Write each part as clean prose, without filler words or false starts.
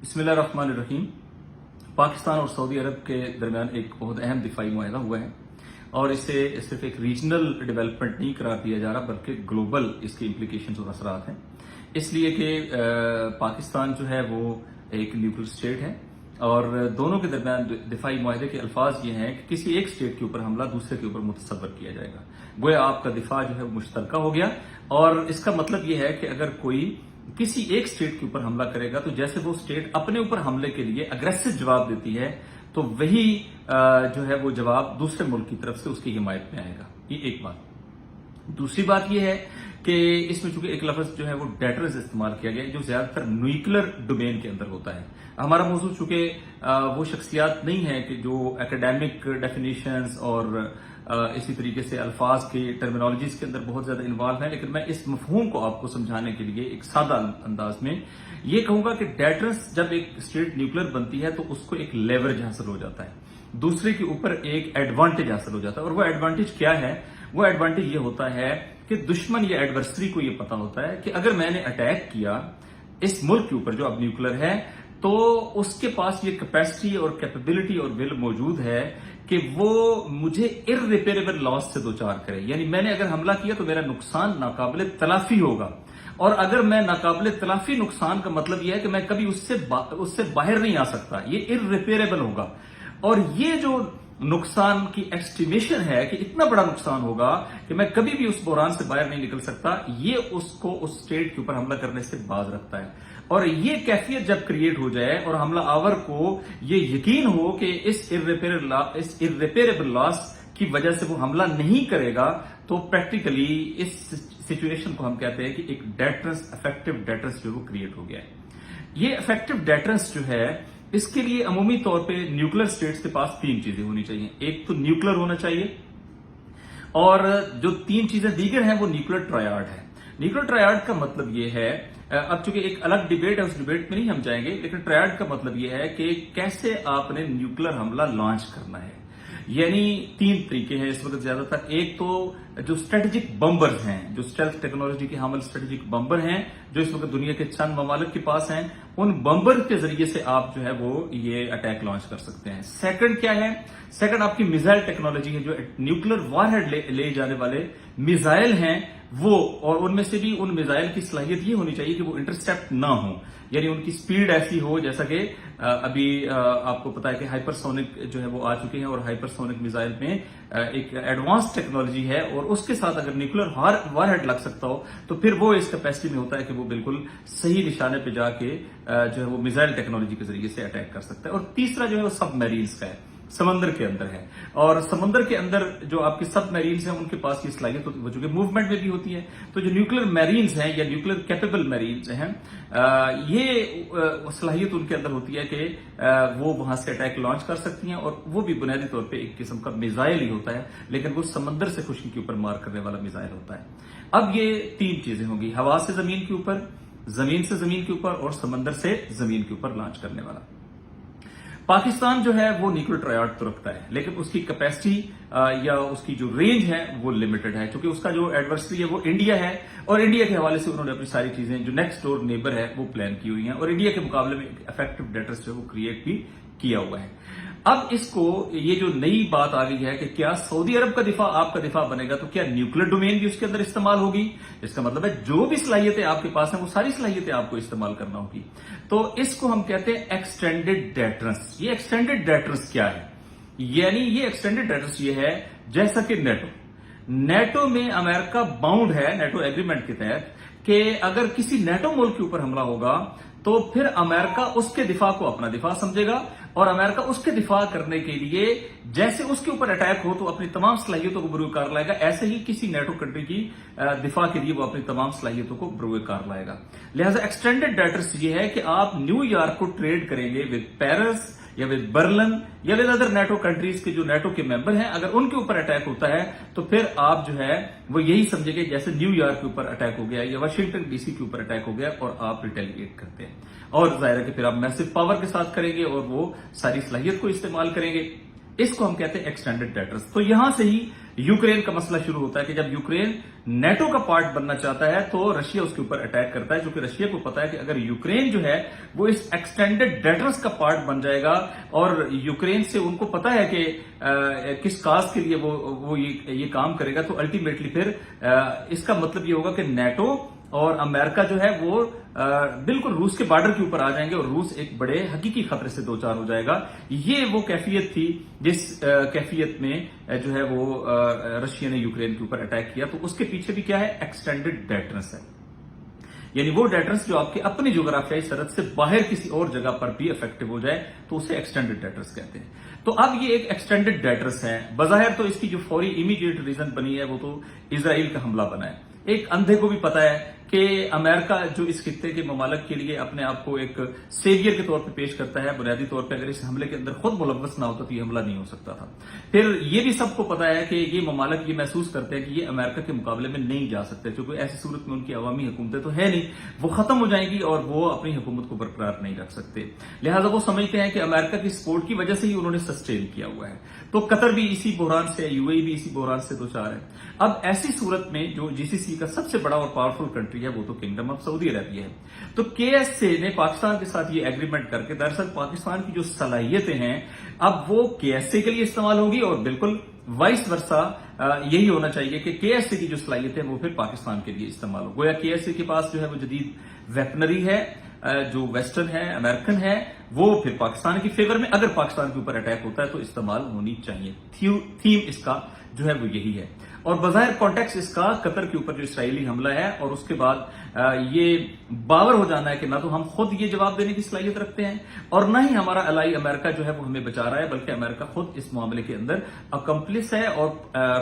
बिस्मिल्लाहिर्रहमानिर्रहीम। पाकिस्तान और सऊदी अरब के दरमियान एक बहुत अहम दिफाई मुआहदा हुआ है और इसे सिर्फ एक रीजनल डेवलपमेंट नहीं करार दिया जा रहा बल्कि ग्लोबल इसके इम्प्लीकेशंस और असरात हैं। इसलिए कि पाकिस्तान जो है वो एक न्यूक्लियर स्टेट है और दोनों के दरमियान दिफाई मुआहदे के अल्फाज ये हैं कि किसी एक स्टेट के ऊपर हमला दूसरे के ऊपर मुतसव्वर किया जाएगा। गोया आपका दिफा जो है वो मुश्तरका हो गया और इसका मतलब ये है कि अगर कोई किसी एक स्टेट के ऊपर हमला करेगा तो जैसे वो स्टेट अपने ऊपर हमले के लिए अग्रेसिव जवाब देती है तो वही जो है वो जवाब दूसरे मुल्क की तरफ से उसकी हिमायत में आएगा। ये एक बात। दूसरी बात ये है कि इसमें चूंकि एक लफ्ज जो है वो डेटर्स इस्तेमाल किया गया है जो ज्यादातर न्यूक्लियर डोमेन के अंदर होता है। हमारा मौजू चूंकि वो शख्सियात नहीं है कि जो एकेडमिक डेफिनेशंस और इसी तरीके से अल्फाज के टर्मिनोलॉजीज के अंदर बहुत ज्यादा इन्वॉल्व है, लेकिन मैं इस मफहूम को आपको समझाने के लिए एक सादा अंदाज में ये कहूंगा कि डेटर्स जब एक स्टेट न्यूक्लियर बनती है तो उसको एक लेवरेज हासिल हो जाता है, दूसरे के ऊपर एक एडवांटेज हासिल हो जाता है। और वो एडवांटेज क्या है? वो एडवांटेज ये होता है कि दुश्मन या एडवर्सरी को ये पता होता है कि अगर मैंने अटैक किया इस मुल्क के ऊपर जो अब न्यूक्लियर है तो उसके पास ये कैपेसिटी और कैपेबिलिटी और विल मौजूद है कि वो मुझे इररिपेरेबल लॉस से दो चार करे। यानी मैंने अगर हमला किया तो मेरा नुकसान नाकाबिले तलाफी होगा और अगर मैं नाकाबिले तलाफी नुकसान का मतलब यह है कि मैं कभी उससे बाहर नहीं आ सकता, ये इररिपेरेबल होगा। और ये जो नुकसान की एस्टिमेशन है कि इतना बड़ा नुकसान होगा कि मैं कभी भी उस बहरान से बाहर नहीं निकल सकता, ये उसको उस स्टेट के ऊपर हमला करने से बाज रखता है। और ये कैफियत जब क्रिएट हो जाए और हमला आवर को ये यकीन हो कि इस इररिपेरेबल लॉस की वजह से वो हमला नहीं करेगा तो प्रैक्टिकली इस सिचुएशन को हम कहते हैं कि एक डेटरेंस, इफेक्टिव डेटरेंस जो वो क्रिएट हो गया है। ये इफेक्टिव डेटरेंस जो है इसके लिए अमूमी तौर पे न्यूक्लियर स्टेट्स के पास तीन चीजें होनी चाहिए। एक तो न्यूक्लियर होना चाहिए और जो तीन चीजें दीगर हैं वो न्यूक्लियर ट्रायड है। न्यूक्लियर ट्रायड का मतलब ये है, अब चूंकि एक अलग डिबेट है उस डिबेट में नहीं हम जाएंगे, लेकिन ट्रायड का मतलब ये है कि कैसे आपने न्यूक्लियर हमला लॉन्च करना है। यानी तीन तरीके हैं इस वक्त ज्यादातर। एक तो जो स्ट्रेटेजिक बम्बर्स हैं, जो स्टेल्थ टेक्नोलॉजी के हामिल स्ट्रेटेजिक बम्बर हैं जो इस वक्त दुनिया के चंद ममालिक के पास हैं, उन बम्बर के जरिए से आप जो है वो ये अटैक लॉन्च कर सकते हैं। सेकंड क्या है? सेकंड आपकी मिसाइल टेक्नोलॉजी है, जो न्यूक्लियर वॉरहेड ले जाने वाले मिसाइल हैं वो, और उनमें से भी उन मिसाइल की सलाहियत ये होनी चाहिए कि वो इंटरसेप्ट ना हो, यानी उनकी स्पीड ऐसी हो जैसा कि अभी आपको पता है कि हाइपरसोनिक जो है वो आ चुके हैं और हाइपरसोनिक मिसाइल में एक एडवांस टेक्नोलॉजी है और उसके साथ अगर न्यूक्लियर वॉरहेड लग सकता हो तो फिर वो इस कैपेसिटी में होता है कि वो बिल्कुल सही निशाने पे जाके जो है वो मिसाइल टेक्नोलॉजी के जरिए से अटैक कर सकता है। और तीसरा जो है वो सबमरीन्स का है, समंदर के अंदर है। और समंदर के अंदर जो आपके सबमरीन्स हैं उनके पास ये सलाहियत होती है, जो कि मूवमेंट में भी होती है। तो जो न्यूक्लियर मैरीन्स हैं या न्यूक्लियर कैपेबल मैरीन्स हैं, ये सलाहियत उनके अंदर होती है कि वो वहां से अटैक लॉन्च कर सकती हैं और वो भी बुनियादी तौर पे एक किस्म का मिसाइल ही होता है, लेकिन वो समंदर से खुशकी के ऊपर मार करने वाला मिसाइल होता है। अब ये तीन चीजें होंगी, हवा से जमीन के ऊपर, जमीन से जमीन के ऊपर और समंदर से जमीन के ऊपर लॉन्च करने वाला। पाकिस्तान जो है वो न्यूक्लियर ट्रायड तो रखता है, लेकिन उसकी कैपेसिटी या उसकी जो रेंज है वो लिमिटेड है, क्योंकि उसका जो एडवर्सरी है वो इंडिया है और इंडिया के हवाले से उन्होंने अपनी सारी चीजें जो नेक्स्ट डोर नेबर है वो प्लान की हुई हैं और इंडिया के मुकाबले में इफेक्टिव डेटर्स जो है वो क्रिएट भी किया हुआ है। अब इसको ये जो नई बात आ गई है कि क्या सऊदी अरब का दिफा आपका दिफा बनेगा तो क्या न्यूक्लियर डोमेन भी उसके अंदर इस्तेमाल होगी? इसका मतलब है जो भी सलाहियतें आपके पास हैं वो सारी सलाहियतें आपको इस्तेमाल करना होगी। तो इसको हम कहते हैं एक्सटेंडेड डेटरेंस। ये एक्सटेंडेड डेटरेंस क्या है? यानी ये एक्सटेंडेड डेटरेंस ये है जैसा कि नेटो में अमेरिका बाउंड है नेटो एग्रीमेंट के तहत कि अगर किसी नेटो मुल्क के ऊपर हमला होगा तो फिर अमेरिका उसके दिफा को अपना दिफा समझेगा और अमेरिका उसके दिफा करने के लिए जैसे उसके ऊपर अटैक हो तो अपनी तमाम सलाहियतों को बरूकार लाएगा, ऐसे ही किसी नेटो कंट्री की दिफा के लिए वो अपनी तमाम सलाहियतों को बरूकार लाएगा। लिहाजा एक्सटेंडेड डेटर्स ये है कि आप न्यूयॉर्क को ट्रेड करेंगे विद पेरिस या विद बर्लिन या विद अदर नेटो कंट्रीज के जो नेटो के मेंबर हैं, अगर उनके ऊपर अटैक होता है तो फिर आप जो है वो यही समझेंगे जैसे न्यूयॉर्क के ऊपर अटैक हो गया या वाशिंगटन डीसी के ऊपर अटैक हो गया और आप रिटेलिएट करते हैं। और जाहिर है कि फिर आप मैसिव पावर के साथ करेंगे और वो सारी सलाहियत को इस्तेमाल करेंगे। इसको हम कहते हैं एक्सटेंडेड डेटर्स। तो यहां से ही यूक्रेन का मसला शुरू होता है कि जब यूक्रेन नेटो का पार्ट बनना चाहता है तो रशिया उसके ऊपर अटैक करता है, क्योंकि रशिया को पता है कि अगर यूक्रेन जो है वो इस एक्सटेंडेड डेटर्स का पार्ट बन जाएगा और यूक्रेन से उनको पता है कि किस काज के लिए वो ये काम करेगा, तो अल्टीमेटली फिर इसका मतलब ये होगा कि नेटो और अमेरिका जो है वो बिल्कुल रूस के बॉर्डर के ऊपर आ जाएंगे और रूस एक बड़े हकीकी खतरे से दो चार हो जाएगा। ये वो कैफियत थी जिस कैफियत में जो है वो रशिया ने यूक्रेन के ऊपर अटैक किया। तो उसके पीछे भी क्या है, एक्सटेंडेड डेटरेंस है, यानी वो डेटरेंस जो आपके अपनी ज्योग्राफियाई सरहद से बाहर किसी और जगह पर भी इफेक्टिव हो जाए तो उसे एक्सटेंडेड डेटरेंस कहते हैं। तो अब ये एक एक्सटेंडेड डेटरेंस है। बजाहिर तो इसकी जो फौरी इमीडिएट रीजन बनी है वो तो इजराइल का हमला बना है। एक अंधे को भी पता है कि अमेरिका जो इस खित्ते के ममालिक के लिए अपने आप को एक सेवियर के तौर पे पेश करता है, बुनियादी तौर पे अगर इस हमले के अंदर खुद मुलव्वस ना होता तो ये हमला नहीं हो सकता था। फिर ये भी सबको पता है कि ये ममालिक ये महसूस करते हैं कि ये अमेरिका के मुकाबले में नहीं जा सकते, क्योंकि ऐसी सूरत में उनकी अवामी हुकूमतें तो है नहीं, वो खत्म हो जाएंगी और वो अपनी हुकूमत को बरकरार नहीं रख सकते। लिहाजा वो समझते हैं कि अमेरिका की सपोर्ट की वजह से ही उन्होंने सस्टेन किया हुआ है। तो कतर भी इसी बहरान से, यूएई भी इसी बहरान से दो चार है। अब ऐसी सूरत में जो जीसीसी का सबसे बड़ा और पावरफुल कंट्री है वो तो किंगडम ऑफ सऊदी अरेबिया है। तो केएसए ने पाकिस्तान के साथ ये एग्रीमेंट करके दरअसल पाकिस्तान की जो सलाहियतें हैं अब वो केएसए के लिए इस्तेमाल होगी और बिल्कुल वाइस वर्सा यही होना चाहिए कि केएसए की जो सलाहियतें वो फिर पाकिस्तान के लिए इस्तेमाल हो। गोया केएसए के पास जो है वो जदीद वेपनरी है जो वेस्टर्न है, अमेरिकन है, वो फिर पाकिस्तान की फेवर में अगर पाकिस्तान के ऊपर अटैक होता है तो इस्तेमाल होनी चाहिए। थीम इसका जो है वो यही है। और बज़ाहिर कॉन्टेक्स्ट इसका कतर के ऊपर जो इसराइली हमला है और उसके बाद ये बावर हो जाना है कि ना तो हम खुद ये जवाब देने की सलाहियत रखते हैं और ना ही हमारा अलाई अमेरिका जो है वो हमें बचा रहा है, बल्कि अमेरिका खुद इस मामले के अंदर अकम्प्लिस है और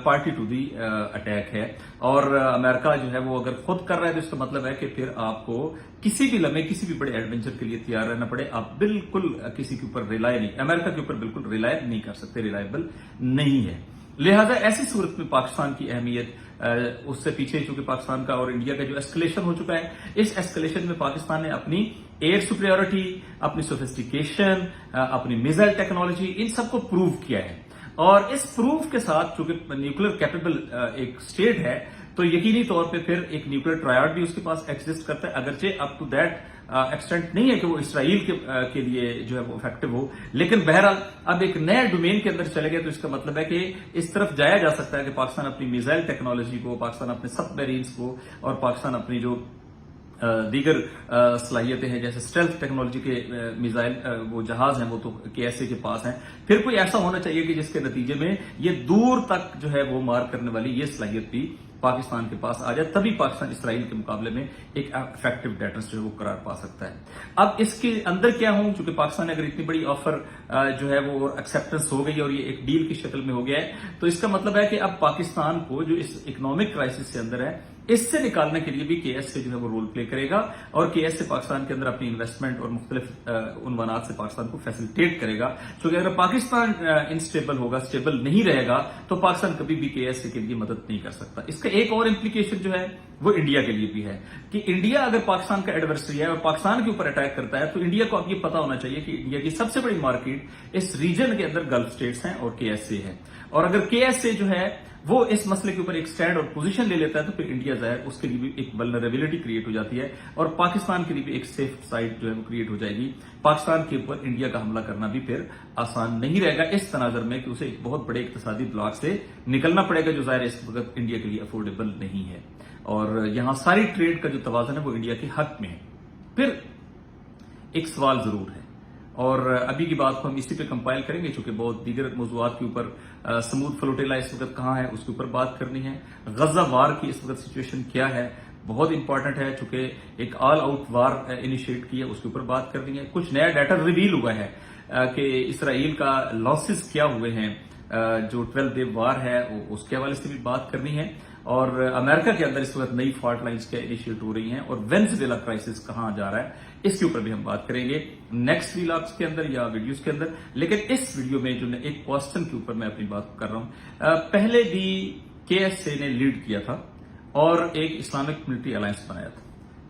पार्टी टू दी अटैक है। और अमेरिका जो है वो अगर खुद कर रहा है तो इसका मतलब है कि फिर आपको किसी भी लम्हे किसी भी बड़े एडवेंचर के लिए तैयार रहना पड़े। आप बिल्कुल किसी के ऊपर रिलाय नहीं, अमेरिका के ऊपर बिल्कुल रिलाय नहीं कर सकते, रिलायबल नहीं है। लिहाजा ऐसी सूरत में पाकिस्तान की अहमियत उससे पीछे, चूंकि पाकिस्तान का और इंडिया का जो एस्केलेशन हो चुका है, इस एस्केलेशन में पाकिस्तान ने अपनी एयर सुपीरियरिटी, अपनी सोफिस्टिकेशन, अपनी मिसाइल टेक्नोलॉजी, इन सबको प्रूव किया है। और इस प्रूफ के साथ चूंकि न्यूक्लियर कैपेबल एक स्टेट है तो यकीनी तौर पे फिर एक न्यूक्लियर ट्रायड भी उसके पास एग्जिस्ट करता है, अगरचे अप टू दैट एक्सटेंट नहीं है कि वो इसराइल के लिए जो है वो इफेक्टिव हो, लेकिन बहरहाल अब एक नए डोमेन के अंदर चले गए तो इसका मतलब है कि इस तरफ जाया जा सकता है कि पाकिस्तान अपनी मिसाइल टेक्नोलॉजी को, पाकिस्तान अपने सबमरीन्स को और पाकिस्तान अपनी जो दीगर सलाहियतें हैं जैसे स्टेल्थ टेक्नोलॉजी के मिसाइल वो जहाज हैं वो तो केएसए के पास हैं। फिर कोई ऐसा होना चाहिए कि जिसके नतीजे में ये दूर तक जो है वो मार करने वाली ये सलाहियत भी पाकिस्तान के पास आ जाए, तभी पाकिस्तान इसराइल के मुकाबले में एक इफेक्टिव डेटरेंस जो है वो करार पा सकता है। अब इसके अंदर क्या हो, चूंकि पाकिस्तान ने अगर इतनी बड़ी ऑफर जो है वो एक्सेप्टेंस हो गई और ये एक डील की शक्ल में हो गया है, तो इसका मतलब है कि अब पाकिस्तान को जो इस इकोनॉमिक क्राइसिस से अंदर है इससे निकालने के लिए भी केएसए जो है वो रोल प्ले करेगा और केएसए पाकिस्तान के अंदर अपनी इन्वेस्टमेंट और मुख्तलिफ उनवानात से पाकिस्तान को फैसिलिटेट करेगा। क्योंकि अगर पाकिस्तान इनस्टेबल होगा, स्टेबल नहीं रहेगा, तो पाकिस्तान कभी भी केएसए के लिए मदद नहीं कर सकता। इसका एक और इम्प्लीकेशन जो है वो इंडिया के लिए भी है कि इंडिया अगर पाकिस्तान का एडवर्सरी है और पाकिस्तान के ऊपर अटैक करता है तो इंडिया को अब ये पता होना चाहिए कि इंडिया की सबसे बड़ी मार्केट इस रीजन के अंदर गल्फ स्टेट्स हैं और केएसए है। और अगर केएसए जो है वो इस मसले के ऊपर एक स्टैंड और पोजीशन ले लेता है तो फिर इंडिया जाहिर उसके लिए भी एक वल्नरेबिलिटी क्रिएट हो जाती है और पाकिस्तान के लिए भी एक सेफ साइड जो है वो क्रिएट हो जाएगी। पाकिस्तान के ऊपर इंडिया का हमला करना भी फिर आसान नहीं रहेगा इस तनाजर में कि उसे एक बहुत बड़े इक्तिसादी ब्लॉक से निकलना पड़ेगा जो जाहिर इस वक्त इंडिया के लिए अफोर्डेबल नहीं है। और यहां सारी ट्रेड का जो तवाज़ुन है वो इंडिया के हक में है। फिर एक सवाल जरूर है और अभी की बात को हम इसी पे कंपाइल करेंगे चूंकि बहुत दीगर मौज़ूआत के ऊपर समूद फ्लोटेला इस वक्त कहाँ है उसके ऊपर बात करनी है। गजा वार की इस वक्त सिचुएशन क्या है, बहुत इंपॉर्टेंट है चूंकि एक ऑल आउट वार इनिशिएट की है, उसके ऊपर बात करनी है। कुछ नया डाटा रिवील हुआ है कि इसराइल का लॉसेस क्या हुए हैं, जो 12 डे वार है उसके हवाले से भी बात करनी है। और अमेरिका के अंदर इस वक्त नई फॉल्ट लाइन्स क्या इनिशिएट हो रही हैं और वेनेजुएला क्राइसिस कहां जा रहा है इसके ऊपर भी हम बात करेंगे नेक्स्ट व्लॉग्स के अंदर या वीडियोस के अंदर। लेकिन इस वीडियो में जो एक क्वेश्चन के ऊपर मैं अपनी बात कर रहा हूं, पहले भी केएसए ने लीड किया था और एक इस्लामिक मिलिट्री अलायंस बनाया था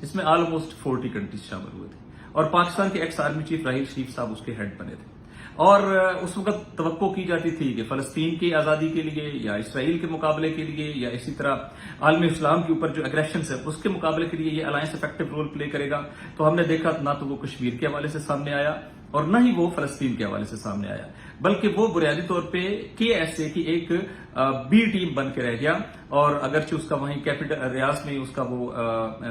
जिसमें ऑलमोस्ट 40 कंट्रीज शामिल हुए थे और पाकिस्तान के एक्स आर्मी चीफ राहील शरीफ साहब उसके हेड बने थे। اور اس وقت توقع کی جاتی تھی کہ فلسطین کی آزادی کے لیے یا اسرائیل کے مقابلے کے لیے یا اسی طرح عالم اسلام کے اوپر جو اگریشنز ہے اس کے مقابلے کے لیے یہ الائنس افیکٹو رول پلے کرے گا. تو ہم نے دیکھا نہ تو وہ کشمیر کے حوالے سے سامنے آیا اور نہ ہی وہ فلسطین کے حوالے سے سامنے آیا، بلکہ وہ بنیادی طور پہ KSA کی ایک بی ٹیم بن کے رہ گیا. اور اگرچہ اس کا وہیں کیپٹل ریاض میں اس کا وہ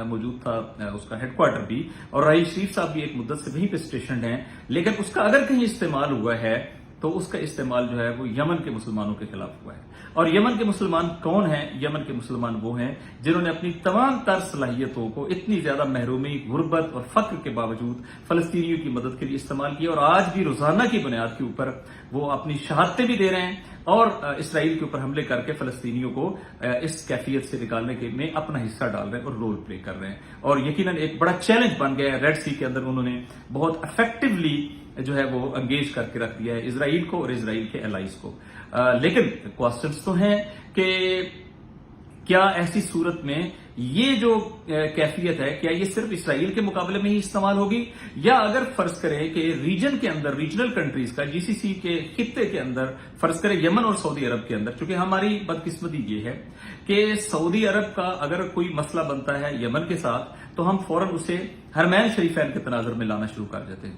موجود تھا، اس کا ہیڈ کوارٹر بھی، اور راہیل شریف صاحب بھی ایک مدت سے وہیں پہ اسٹیشنڈ ہیں، لیکن اس کا اگر کہیں استعمال ہوا ہے تو اس کا استعمال جو ہے وہ یمن کے مسلمانوں کے خلاف ہوا ہے. اور یمن کے مسلمان کون ہیں؟ یمن کے مسلمان وہ ہیں جنہوں نے اپنی تمام تر صلاحیتوں کو اتنی زیادہ محرومی، غربت اور فقر کے باوجود فلسطینیوں کی مدد کے لیے استعمال کیا، اور آج بھی روزانہ کی بنیاد کے اوپر وہ اپنی شہادتیں بھی دے رہے ہیں اور اسرائیل کے اوپر حملے کر کے فلسطینیوں کو اس کیفیت سے نکالنے کے میں اپنا حصہ ڈال رہے ہیں اور رول پلے کر رہے ہیں. اور یقیناً ایک بڑا چیلنج بن گیا ہے ریڈ سی کے اندر، انہوں نے بہت افیکٹولی جو ہے وہ انگیج کر کے رکھ دیا ہے اسرائیل کو اور اسرائیل کے الائز کو. لیکن کوسچنز تو ہیں کہ کیا ایسی صورت میں یہ جو کیفیت ہے کیا یہ صرف اسرائیل کے مقابلے میں ہی استعمال ہوگی، یا اگر فرض کریں کہ ریجن کے اندر ریجنل کنٹریز کا GCC کے خطے کے اندر فرض کریں یمن اور سعودی عرب کے اندر، چونکہ ہماری بدقسمتی یہ ہے کہ سعودی عرب کا اگر کوئی مسئلہ بنتا ہے یمن کے ساتھ تو ہم فوراً اسے حرمین شریفین کے تناظر میں لانا شروع کر دیتے ہیں،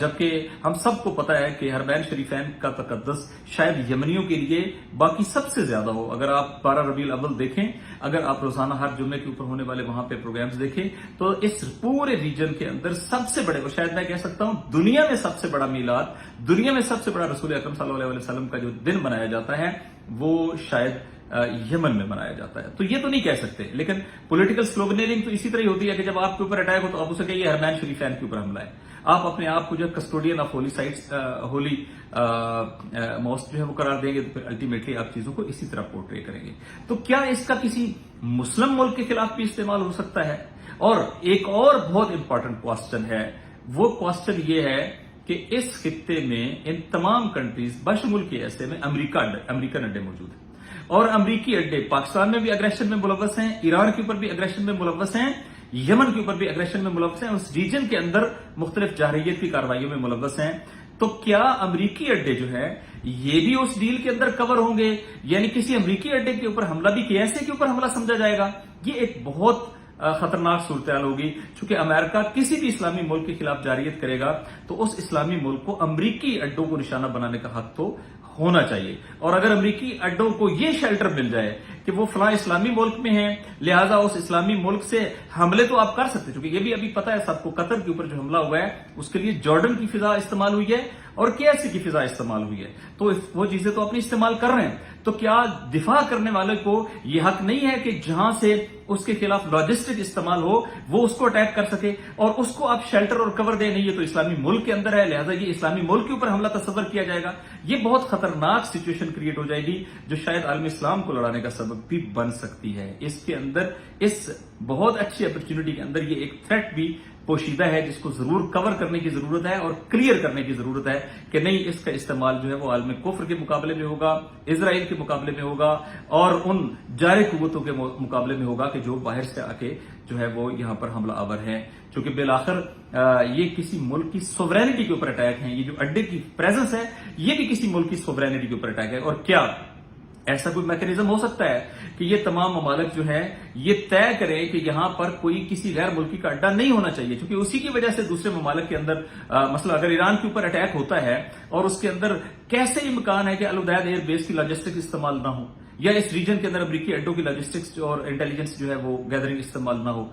جبکہ ہم سب کو پتا ہے کہ حرمین شریفین کا تقدس شاید یمنیوں کے لیے باقی سب سے زیادہ ہو. اگر آپ 12 ربیع الاول دیکھیں، اگر آپ روزانہ ہر جمعے کے اوپر ہونے والے وہاں پہ پروگرامز دیکھیں، تو اس پورے ریجن کے اندر سب سے بڑے، شاید میں کہہ سکتا ہوں دنیا میں سب سے بڑا میلاد، دنیا میں سب سے بڑا رسول اکرم صلی اللہ علیہ وسلم کا جو دن منایا جاتا ہے وہ شاید یمن میں منایا جاتا ہے. تو یہ تو نہیں کہہ سکتے، لیکن پولیٹیکل سلوگنیرنگ تو اسی طرح ہوتی ہے کہ جب آپ کے اوپر اٹیک ہو تو آپ اسے کہیے حرمین شریفین کے اوپر حملہ ہے. آپ اپنے آپ کو جو custodian of holy sites, holy most جو ہے وہ قرار دیں گے، تو پھر الٹیمیٹلی آپ چیزوں کو اسی طرح پورٹری کریں گے. تو کیا اس کا کسی مسلم ملک کے خلاف بھی استعمال ہو سکتا ہے؟ اور ایک اور بہت امپورٹنٹ کوسچن ہے، وہ کوسچن یہ ہے کہ اس خطے میں ان تمام کنٹریز بشمول KSA میں امریکن اڈے موجود ہیں، اور امریکی اڈے پاکستان میں بھی اگریشن میں ملوث ہیں، ایران کے اوپر بھی اگریشن میں ملوث ہیں، یمن کے اوپر بھی اگریشن میں ملوث ہیں، اس ریجن کے اندر مختلف جارحیت کی کارروائیوں میں ملوث ہیں. تو کیا امریکی اڈے جو ہے یہ بھی اس ڈیل کے اندر کور ہوں گے؟ یعنی کسی امریکی اڈے کے اوپر حملہ بھی KSA کے اوپر حملہ سمجھا جائے گا؟ یہ ایک بہت خطرناک صورتحال ہوگی، چونکہ امریکہ کسی بھی اسلامی ملک کے خلاف جارحیت کرے گا تو اس اسلامی ملک کو امریکی اڈوں کو نشانہ بنانے کا حق تو ہونا چاہیے. اور اگر امریکی اڈوں کو یہ شیلٹر مل جائے کہ وہ فلاں اسلامی ملک میں ہیں، لہٰذا اس اسلامی ملک سے حملے تو آپ کر سکتے، چونکہ یہ بھی ابھی پتا ہے سب کو قطر کے اوپر جو حملہ ہوا ہے اس کے لیے جارڈن کی فضا استعمال ہوئی ہے اور KSA کی فضا استعمال ہوئی ہے، تو وہ چیزیں تو اپنی استعمال کر رہے ہیں. تو کیا دفاع کرنے والے کو یہ حق نہیں ہے کہ جہاں سے اس کے خلاف لاجسٹک استعمال ہو وہ اس کو اٹیک کر سکے اور اس کو آپ شیلٹر اور کور دیں؟ نہیں، یہ تو اسلامی ملک کے اندر ہے، لہذا یہ اسلامی ملک کے اوپر حملہ تصور کیا جائے گا. یہ بہت خطرناک سچویشن کریٹ ہو جائے گی جو شاید عالم اسلام کو لڑانے کا سبب بھی بن سکتی ہے. اس کے اندر، اس بہت اچھی اپرچونٹی کے اندر یہ ایک تھریٹ بھی پوشیدہ ہے جس کو ضرور کور کرنے کی ضرورت ہے اور کلیئر کرنے کی ضرورت ہے کہ نہیں، اس کا استعمال جو ہے وہ عالم کفر کے مقابلے میں ہوگا، اسرائیل کے مقابلے میں ہوگا اور ان جارح قوتوں کے مقابلے میں ہوگا کہ جو باہر سے آ کے جو ہے وہ یہاں پر حملہ آور ہیں. چونکہ بالآخر یہ کسی ملک کی سوورینٹی کے اوپر اٹیک ہیں، یہ جو اڈے کی پریزنس ہے یہ بھی کسی ملک کی سوورینٹی کے اوپر اٹیک ہے. اور کیا ایسا کوئی میکینزم ہو سکتا ہے کہ یہ تمام ممالک جو ہیں یہ طے کریں کہ یہاں پر کوئی کسی غیر ملکی کا اڈا نہیں ہونا چاہیے، کیونکہ اسی کی وجہ سے دوسرے ممالک کے اندر مثلا اگر ایران کے اوپر اٹیک ہوتا ہے اور اس کے اندر کیسے امکان ہے کہ الوداع ایئر بیس کی لاجسٹک استعمال نہ ہو، یا اس ریجن کے اندر امریکی اڈوں کی لاجسٹکس اور انٹیلیجنس جو ہے وہ گیدرنگ استعمال نہ ہو.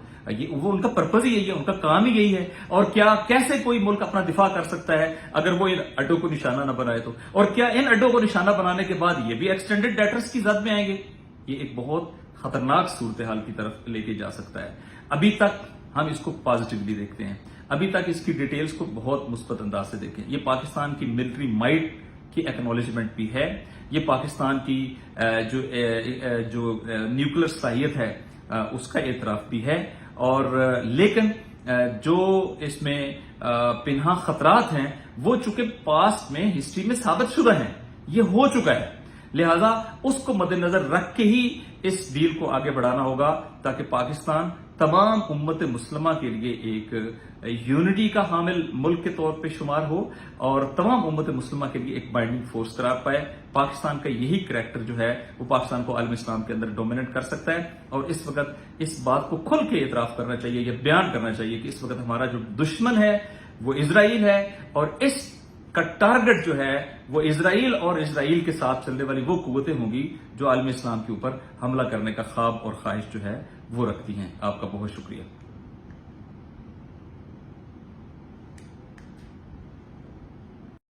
وہ ان کا پرپز ہی یہی ہے، ان کا کام ہی یہی ہے. اور کیا کیسے کوئی ملک اپنا دفاع کر سکتا ہے اگر وہ ان اڈوں کو نشانہ نہ بنائے تو؟ اور کیا ان اڈوں کو نشانہ بنانے کے بعد یہ بھی ایکسٹینڈڈ ڈیٹرس کی زد میں آئیں گے؟ یہ ایک بہت خطرناک صورتحال کی طرف لے کے جا سکتا ہے. ابھی تک ہم اس کو پازیٹیولی دیکھتے ہیں، ابھی تک اس کی ڈیٹیلز کو بہت مثبت انداز سے دیکھیں. یہ پاکستان کی ملٹری مائٹ کی ایکنالجمنٹ بھی ہے، یہ پاکستان کی جو نیوکلیر صلاحیت ہے اس کا اعتراف بھی ہے. اور لیکن جو اس میں پنہا خطرات ہیں وہ چونکہ پاسٹ میں ہسٹری میں ثابت شدہ ہیں، یہ ہو چکا ہے، لہذا اس کو مد نظر رکھ کے ہی اس ڈیل کو آگے بڑھانا ہوگا تاکہ پاکستان तमाम उम्मत मुस्लिमा के लिए एक यूनिटी का हामिल मुल्क के तौर पे शुमार हो और तमाम उम्मत मुस्लिमा के लिए एक बाइंडिंग फोर्स करार पाए। पाकिस्तान का यही करैक्टर जो है वो पाकिस्तान को आलम इस्लाम के अंदर डोमिनेट कर सकता है और इस वक्त इस बात को खुल के इतराफ करना चाहिए, यह बयान करना चाहिए कि इस वक्त हमारा जो दुश्मन है वो इजराइल है और इस का टारगेट जो है वो इजराइल और इजराइल के साथ चलने वाली वो कुव्वतें होंगी जो आलम इस्लाम के ऊपर हमला करने का ख्वाब और ख्वाहिश जो है वो रखती हैं। आपका बहुत शुक्रिया।